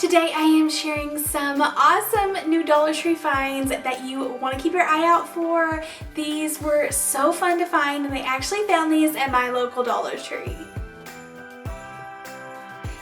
Today I am sharing some awesome new Dollar Tree finds that you want to keep your eye out for. These were so fun to find, and I actually found these at my local Dollar Tree.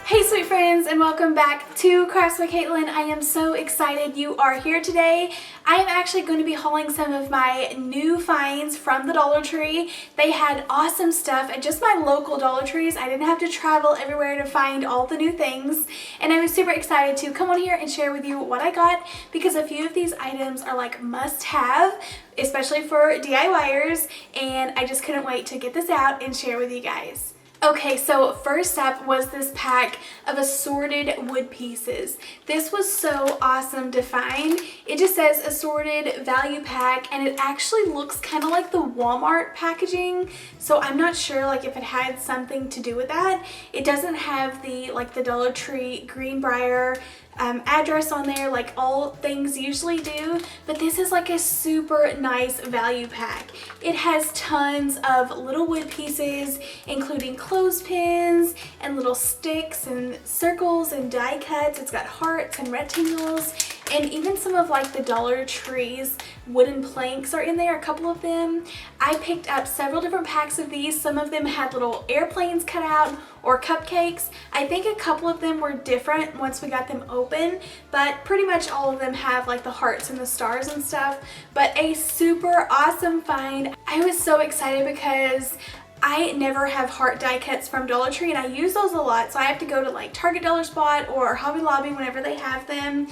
Hey sweet friends, and welcome back to KraftsbyKatelyn. I am so excited you are here today. I am actually going to be hauling some of my new finds from the Dollar Tree. They had awesome stuff at just my local Dollar Trees. I didn't have to travel everywhere to find all the new things, and I was super excited to come on here and share with you what I got, because a few of these items are like must-have, especially for DIYers, and I just couldn't wait to get this out and share with you guys. Okay, so first up was this pack of assorted wood pieces. This was so awesome to find. It just says assorted value pack, and it actually looks kind of like the Walmart packaging, so I'm not sure like if it had something to do with that. It doesn't have the the Dollar Tree Greenbrier address on there like all things usually do, but this is like a super nice value pack. It has tons of little wood pieces, including clothespins and little sticks and circles and die cuts. It's got hearts and rectangles, and even some of like the Dollar Tree's wooden planks are in there, a couple of them. I picked up several different packs of these. Some of them had little airplanes cut out or cupcakes. I think a couple of them were different once we got them open, but pretty much all of them have like the hearts and the stars and stuff. But a super awesome find. I was so excited because I never have heart die cuts from Dollar Tree, and I use those a lot, so I have to go to like Target, Dollar Spot, or Hobby Lobby whenever they have them.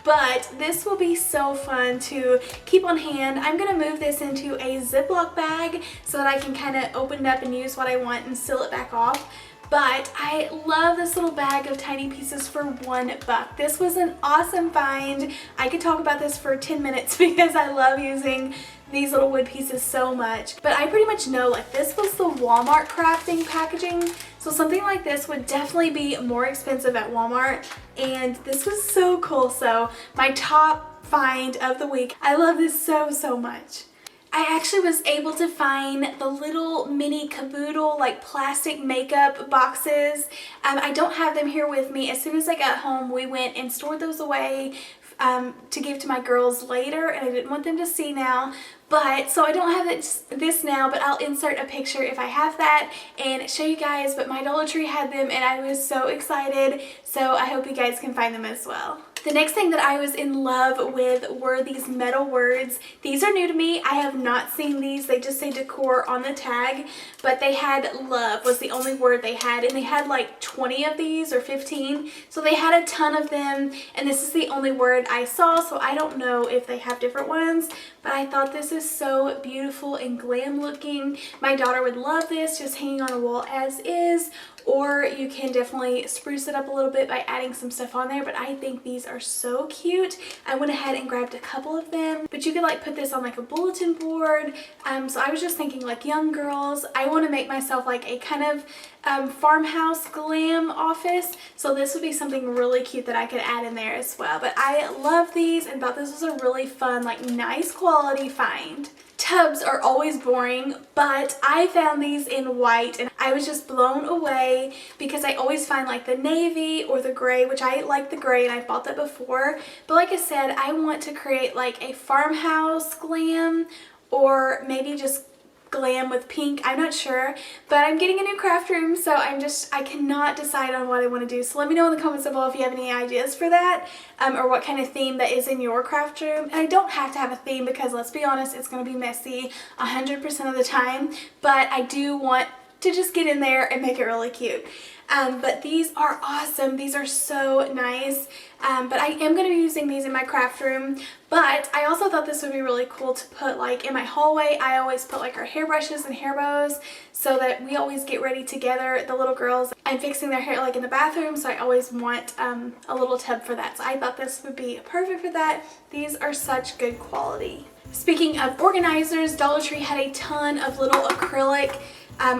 But this will be so fun to keep on hand. I'm going to move this into a Ziploc bag so that I can kind of open it up and use what I want and seal it back off. But I love this little bag of tiny pieces for $1. This was an awesome find. I could talk about this for 10 minutes because I love using these little wood pieces so much. But I pretty much know like this was the Walmart crafting packaging, so something like this would definitely be more expensive at Walmart, and this was so cool. So my top find of the week. I love this so much. I actually was able to find the little mini caboodle like plastic makeup boxes. I don't have them here with me. As soon as I got home, we went and stored those away to give to my girls later, and I didn't want them to see now. But so I don't have this now, but I'll insert a picture if I have that and show you guys. But my Dollar Tree had them, and I was so excited, so I hope you guys can find them as well. The next thing that I was in love with were these metal words. These are new to me. I have not seen these. They just say decor on the tag, but they had love was the only word they had, and they had like 20 of these or 15. So they had a ton of them, and this is the only word I saw, so I don't know if they have different ones, but I thought this is so beautiful and glam looking. My daughter would love this just hanging on a wall as is, or you can definitely spruce it up a little bit by adding some stuff on there. But I think these are so cute. I went ahead and grabbed a couple of them, but you could like put this on like a bulletin board. So I was just thinking like young girls, I want to make myself like a kind of farmhouse glam office, so this would be something really cute that I could add in there as well. But I love these and thought this was a really fun, like nice quality find. Tubs are always boring, but I found these in white, and I was just blown away because I always find like the navy or the gray, which I like the gray and I bought that before. But like I said, I want to create like a farmhouse glam, or maybe just glam with pink. I'm not sure, but I'm getting a new craft room, so I cannot decide on what I want to do. So let me know in the comments below if you have any ideas for that, or what kind of theme that is in your craft room. And I don't have to have a theme, because let's be honest, it's going to be messy 100% of the time, but I do want to just get in there and make it really cute. But these are awesome. These are so nice. But I am going to be using these in my craft room. But I also thought this would be really cool to put like in my hallway. I always put like our hairbrushes and hair bows, so that we always get ready together, the little girls. I'm fixing their hair like in the bathroom, so I always want a little tub for that. So I thought this would be perfect for that. These are such good quality. Speaking of organizers, Dollar Tree had a ton of little acrylic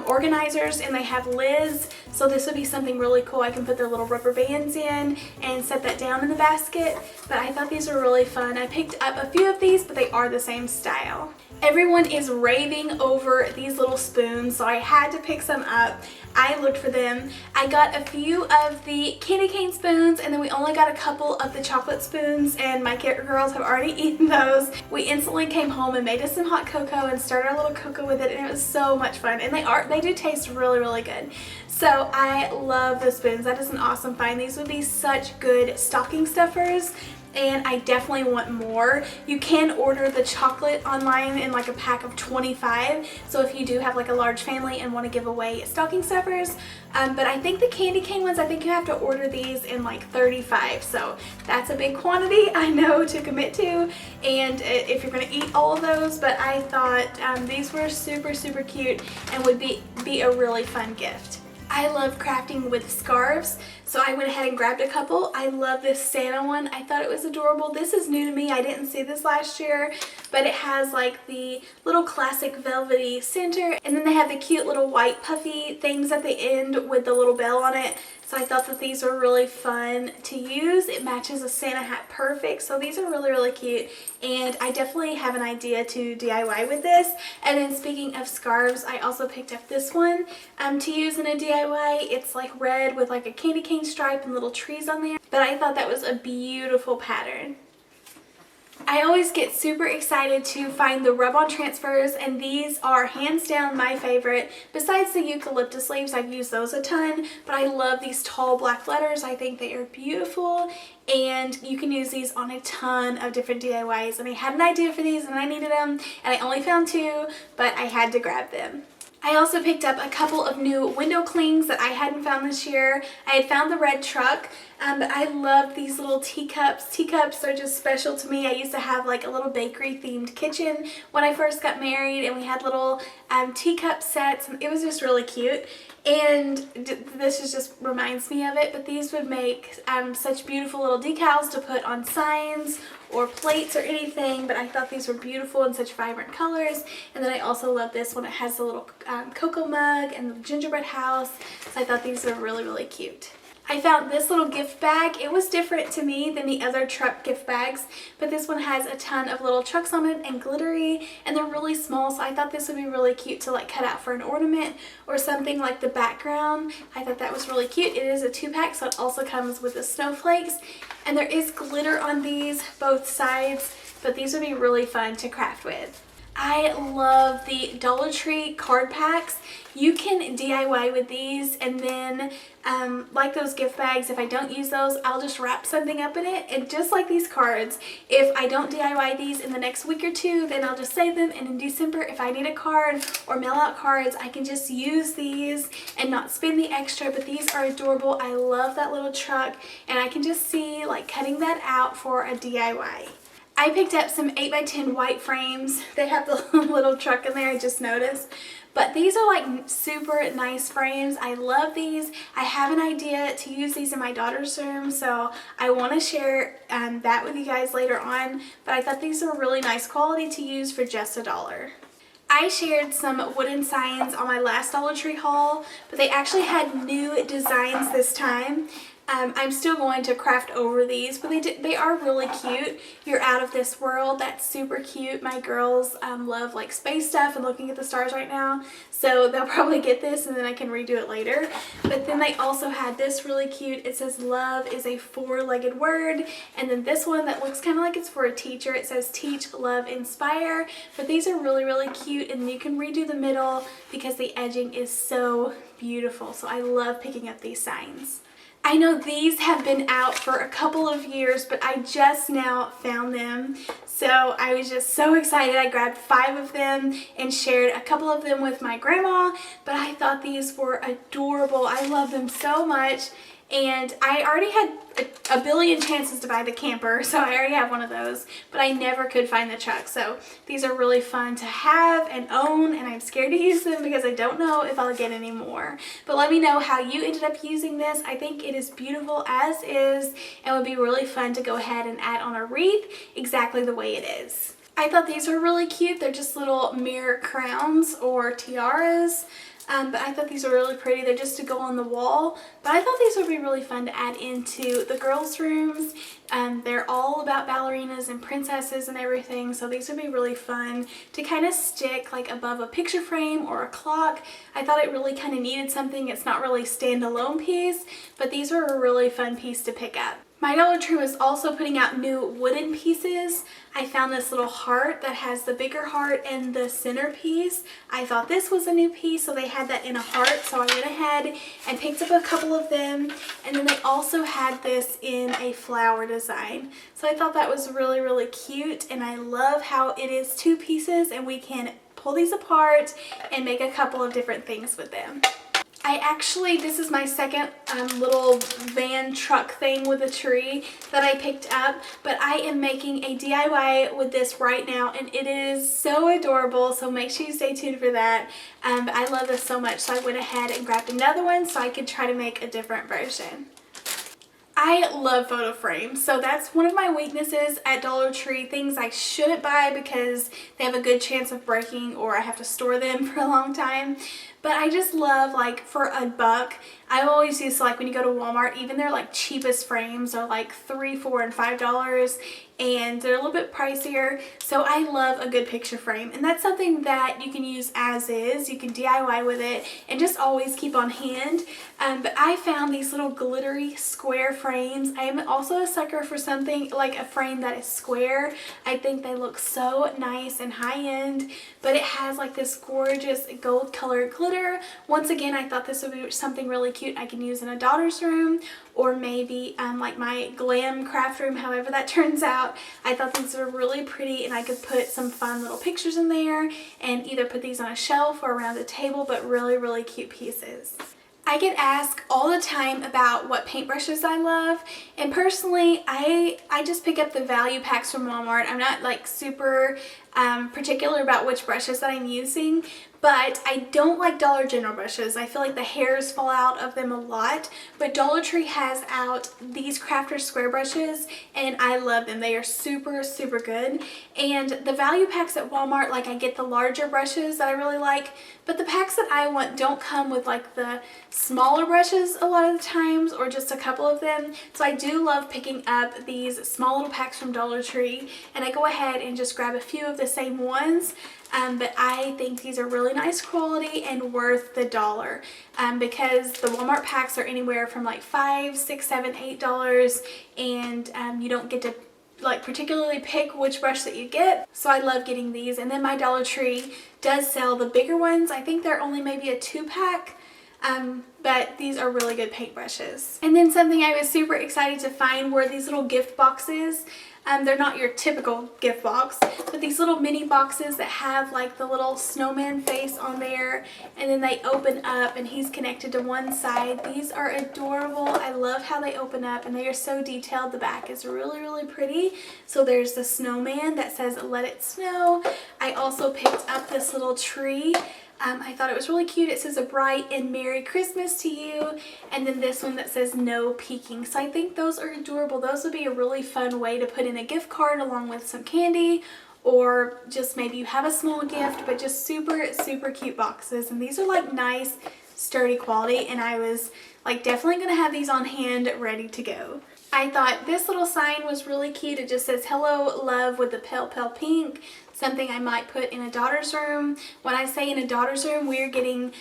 organizers, and they have lids, so this would be something really cool. I can put the little rubber bands in and set that down in the basket, but I thought these were really fun. I picked up a few of these, but they are the same style. Everyone is raving over these little spoons, so I had to pick some up. I looked for them. I got a few of the candy cane spoons, and then we only got a couple of the chocolate spoons, and my girls have already eaten those. We instantly came home and made us some hot cocoa and stirred our little cocoa with it, and it was so much fun. And they do taste really, really good. So I love the spoons. That is an awesome find. These would be such good stocking stuffers, and I definitely want more. You can order the chocolate online in like a pack of 25, so if you do have like a large family and want to give away stocking stuffers, but I think the candy cane ones, I think you have to order these in like 35, so that's a big quantity, I know, to commit to, and if you're going to eat all of those, but I thought these were super, super cute and would be a really fun gift. I love crafting with scarves, so I went ahead and grabbed a couple. I love this Santa one. I thought it was adorable. This is new to me. I didn't see this last year, but it has like the little classic velvety center, and then they have the cute little white puffy things at the end with the little bell on it. So I thought that these were really fun to use. It matches a Santa hat perfect, so these are really, really cute, and I definitely have an idea to DIY with this. And then speaking of scarves, I also picked up this one to use in a DIY. It's like red with like a candy cane stripe and little trees on there, but I thought that was a beautiful pattern. I always get super excited to find the rub-on transfers, and these are hands down my favorite. Besides the eucalyptus leaves, I've used those a ton, but I love these tall black letters. I think they are beautiful, and you can use these on a ton of different DIYs, and I had an idea for these and I needed them, and I only found 2, but I had to grab them. I also picked up a couple of new window clings that I hadn't found this year. I had found the red truck, but I love these little teacups. Teacups are just special to me. I used to have like a little bakery themed kitchen when I first got married, and we had little teacup sets, and it was just really cute. And this just reminds me of it, but these would make such beautiful little decals to put on signs or plates or anything, but I thought these were beautiful in such vibrant colors. And then I also love this one. It has the little cocoa mug and the gingerbread house, so I thought these were really, really cute. I found this little gift bag. It was different to me than the other truck gift bags, but this one has a ton of little trucks on it and glittery, and they're really small, so I thought this would be really cute to like cut out for an ornament or something like the background. I thought that was really cute. It is a 2-pack, so it also comes with the snowflakes, and there is glitter on these both sides, but these would be really fun to craft with. I love the Dollar Tree card packs. You can DIY with these, and then like those gift bags, if I don't use those, I'll just wrap something up in it. And just like these cards, if I don't DIY these in the next week or 2, then I'll just save them, and in December, if I need a card or mail out cards, I can just use these and not spend the extra. But these are adorable. I love that little truck, and I can just see like cutting that out for a DIY. I picked up some 8x10 white frames. They have the little truck in there, I just noticed. But these are like super nice frames. I love these. I have an idea to use these in my daughter's room, so I want to share that with you guys later on. But I thought these were really nice quality to use for just $1. I shared some wooden signs on my last Dollar Tree haul, but they actually had new designs this time. I'm still going to craft over these, but they are really cute. You're Out of This World. That's super cute. My girls love like space stuff and looking at the stars right now, so they'll probably get this and then I can redo it later. But then they also had this really cute. It says love is a 4-legged word, and then this one that looks kind of like it's for a teacher. It says teach, love, inspire. But these are really, really cute, and you can redo the middle because the edging is so beautiful. So I love picking up these signs. I know these have been out for a couple of years, but I just now found them. So I was just so excited. I grabbed 5 of them and shared a couple of them with my grandma, but I thought these were adorable. I love them so much. And I already had a billion chances to buy the camper, so I already have one of those, but I never could find the truck. So these are really fun to have and own, and I'm scared to use them because I don't know if I'll get any more. But let me know how you ended up using this. I think it is beautiful as is, and would be really fun to go ahead and add on a wreath exactly the way it is. I thought these were really cute. They're just little mirror crowns or tiaras. But I thought these were really pretty. They're just to go on the wall. But I thought these would be really fun to add into the girls' rooms. They're all about ballerinas and princesses and everything. So these would be really fun to kind of stick like above a picture frame or a clock. I thought it really kind of needed something. It's not really a standalone piece, but these were a really fun piece to pick up. My Dollar Tree was also putting out new wooden pieces. I found this little heart that has the bigger heart and the centerpiece. I thought this was a new piece, so they had that in a heart, so I went ahead and picked up a couple of them. And then they also had this in a flower design. So I thought that was really, really cute, and I love how it is two pieces and we can pull these apart and make a couple of different things with them. This is my second little van truck thing with a tree that I picked up, but I am making a DIY with this right now, and it is so adorable, so make sure you stay tuned for that. I love this so much, so I went ahead and grabbed another one so I could try to make a different version. I love photo frames, so that's one of my weaknesses at Dollar Tree, things I shouldn't buy because they have a good chance of breaking or I have to store them for a long time. But I just love, like, for $1, I always use, like, when you go to Walmart, even their like cheapest frames are like $3, $4, and $5, and they're a little bit pricier. So I love a good picture frame, and that's something that you can use as is. You can DIY with it and just always keep on hand. But I found these little glittery square frames. I am also a sucker for something like a frame that is square. I think they look so nice and high-end, but it has like this gorgeous gold colored glitter. Once again, I thought this would be something really cute I can use in a daughter's room, or maybe like my glam craft room, however that turns out. I thought these were really pretty, and I could put some fun little pictures in there and either put these on a shelf or around the table, but really, really cute pieces. I get asked all the time about what paintbrushes I love, and personally I just pick up the value packs from Walmart. I'm not like super particular about which brushes that I'm using, but I don't like Dollar General brushes. I feel like the hairs fall out of them a lot, but Dollar Tree has out these crafter square brushes, and I love them. They are super, super good. And the value packs at Walmart, like, I get the larger brushes that I really like, but the packs that I want don't come with like the smaller brushes a lot of the times, or just a couple of them. So I do love picking up these small little packs from Dollar Tree, and I go ahead and just grab a few of the same ones. But I think these are really nice quality and worth the $1, because the Walmart packs are anywhere from like $5, $6, $7, $8, and you don't get to like particularly pick which brush that you get. So I love getting these. And then my Dollar Tree does sell the bigger ones. I think they're only maybe a 2-pack. But these are really good paintbrushes. And then something I was super excited to find were these little gift boxes. They're not your typical gift box, but these little mini boxes that have like the little snowman face on there, and then they open up and he's connected to one side. These are adorable. I love how they open up, and they are so detailed. The back is really, really pretty. So there's the snowman that says "Let It Snow." I also picked up this little tree. I thought it was really cute. It says "A bright and Merry Christmas to you," and then this one that says "No peeking." So I think those are adorable. Those would be a really fun way to put in a gift card along with some candy, or just maybe you have a small gift, but just super, super cute boxes. And these are like nice, sturdy quality, and I was like definitely gonna have these on hand ready to go. I thought this little sign was really cute. It just says "Hello Love" with the pale, pale pink. Something I might put in a daughter's room. When I say in a daughter's room, we're getting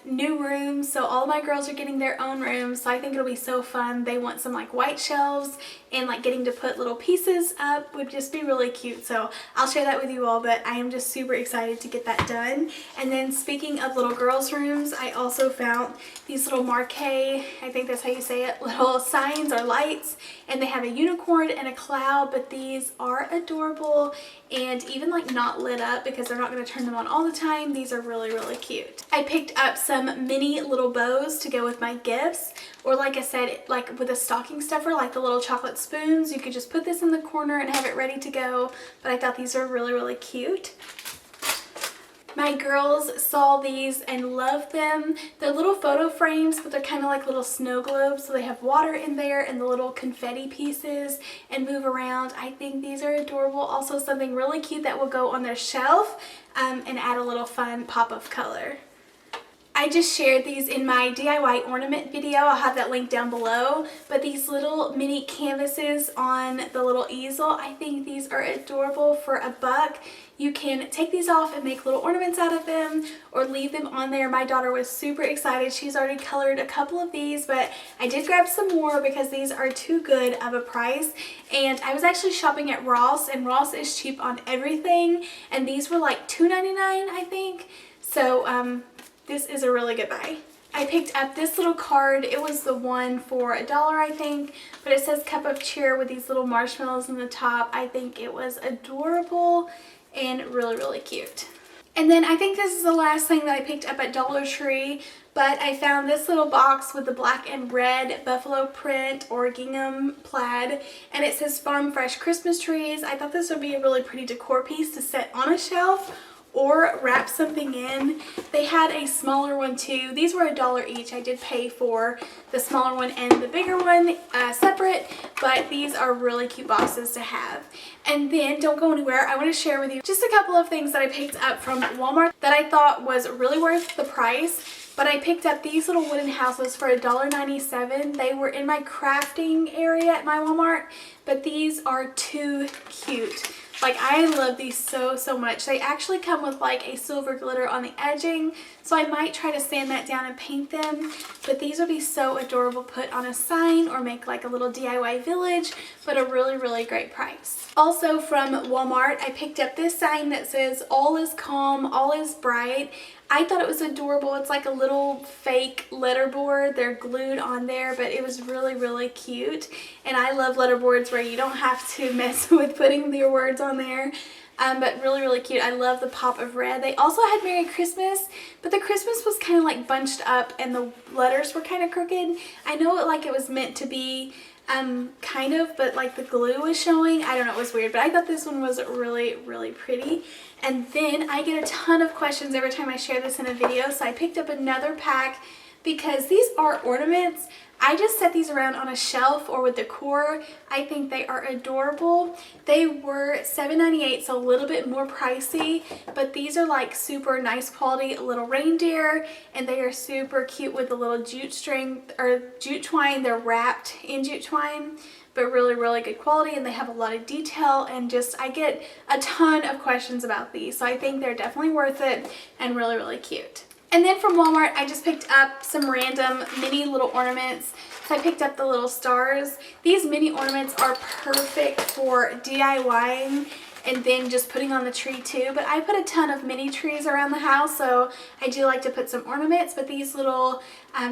new rooms, so all my girls are getting their own rooms, so I think it'll be so fun. They want some like white shelves, and like getting to put little pieces up would just be really cute. So I'll share that with you all, but I am just super excited to get that done. And then speaking of little girls' rooms, I also found these little marquee, I think that's how you say it, little signs or lights, and they have a unicorn and a cloud, but these are adorable and even like not lit up because they're not going to turn them on all the time. These are really, really cute. I picked up some mini little bows to go with my gifts, or like I said, like with a stocking stuffer, like the little chocolate spoons. You could just put this in the corner and have it ready to go, but I thought these were really, really cute. My girls saw these and loved them. They're little photo frames, but they're kind of like little snow globes, so they have water in there and the little confetti pieces and move around. I think these are adorable. Also something really cute that will go on their shelf and add a little fun pop of color. I just shared these in my DIY ornament video. I'll have that link down below. But these little mini canvases on the little easel, I think these are adorable for $1. You can take these off and make little ornaments out of them or leave them on there. My daughter was super excited. She's already colored a couple of these, but I did grab some more because these are too good of a price. And I was actually shopping at Ross, and Ross is cheap on everything. And these were like $2.99, I think. So, this is a really good buy. I picked up this little card. It was the one for $1, I think, but it says cup of cheer with these little marshmallows on the top. I think it was adorable and really, really cute. And then I think this is the last thing that I picked up at Dollar Tree, but I found this little box with the black and red buffalo print or gingham plaid, and it says Farm Fresh Christmas Trees. I thought this would be a really pretty decor piece to set on a shelf or wrap something in. They had a smaller one too. These were $1 each. I did pay for the smaller one and the bigger one separate, but these are really cute boxes to have. And then, don't go anywhere, I want to share with you just a couple of things that I picked up from Walmart that I thought was really worth the price. But I picked up these little wooden houses for $1.97. They were in my crafting area at my Walmart, but these are too cute. Like, I love these so much. They actually come with like a silver glitter on the edging, so I might try to sand that down and paint them. But these would be so adorable put on a sign or make like a little DIY village, but a really great price. Also from Walmart, I picked up this sign that says all is calm, all is bright. I thought it was adorable. It's like a little fake letterboard. They're glued on there, but it was really cute. And I love letterboards where you don't have to mess with putting your words on there. But really cute. I love the pop of red. They also had Merry Christmas, but the Christmas was kind of like bunched up and the letters were kind of crooked. I know it was meant to be kind of, but like the glue was showing. I don't know, it was weird, but I thought this one was really pretty. And then I get a ton of questions every time I share this in a video, so I picked up another pack because these are ornaments. I just set these around on a shelf or with decor. I think they are adorable. They were $7.98, so a little bit more pricey, but these are like super nice quality little reindeer, and they are super cute with the little jute string or jute twine. They're wrapped in jute twine, but really good quality, and they have a lot of detail, and just I get a ton of questions about these, so I think they're definitely worth it and really cute. And then from Walmart, I just picked up some random mini little ornaments. So I picked up the little stars. These mini ornaments are perfect for DIYing and then just putting on the tree too. But I put a ton of mini trees around the house, so I do like to put some ornaments. But these little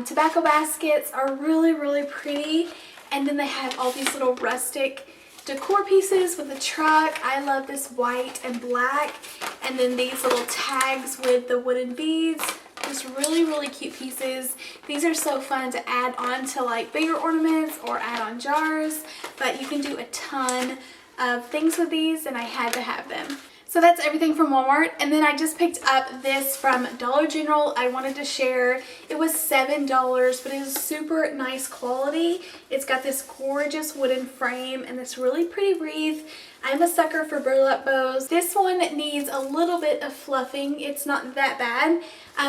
tobacco baskets are really pretty. And then they have all these little rustic decor pieces with the truck. I love this white and black. And then these little tags with the wooden beads. Just really cute pieces. These are so fun to add on to like bigger ornaments or add on jars. But you can do a ton of things with these, and I had to have them. So that's everything from Walmart. And then I just picked up this from Dollar General. I wanted to share. It was $7, but it is super nice quality. It's got this gorgeous wooden frame and this really pretty wreath. I'm a sucker for burlap bows. This one needs a little bit of fluffing. It's not that bad,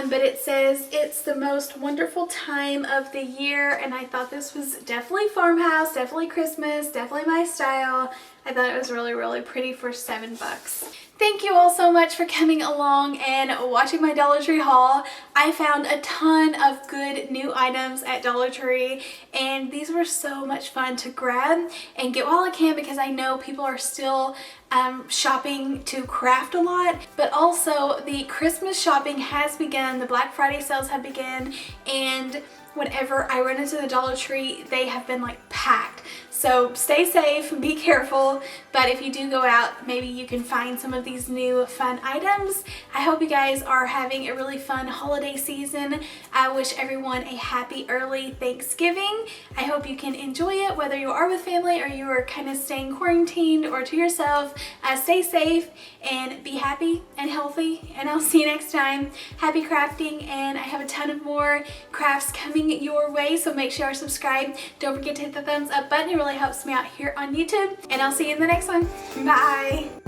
but it says it's the most wonderful time of the year, and I thought this was definitely farmhouse, definitely Christmas, definitely my style. I thought it was really pretty for $7. Thank you all so much for coming along and watching my Dollar Tree haul. I found a ton of good new items at Dollar Tree, and these were so much fun to grab and get while I can, because I know people are still shopping to craft a lot, but also the Christmas shopping has begun. The Black Friday sales have begun, and whenever I run into the Dollar Tree, they have been like packed. So stay safe, be careful, but if you do go out, maybe you can find some of these new fun items. I hope you guys are having a really fun holiday season. I wish everyone a happy early Thanksgiving. I hope you can enjoy it, whether you are with family or you are kind of staying quarantined or to yourself. Stay safe and be happy and healthy, and I'll see you next time. Happy crafting, and I have a ton of more crafts coming your way, so make sure you're subscribed. Don't forget to hit the thumbs up button. It really helps me out here on YouTube, and I'll see you in the next one. Bye!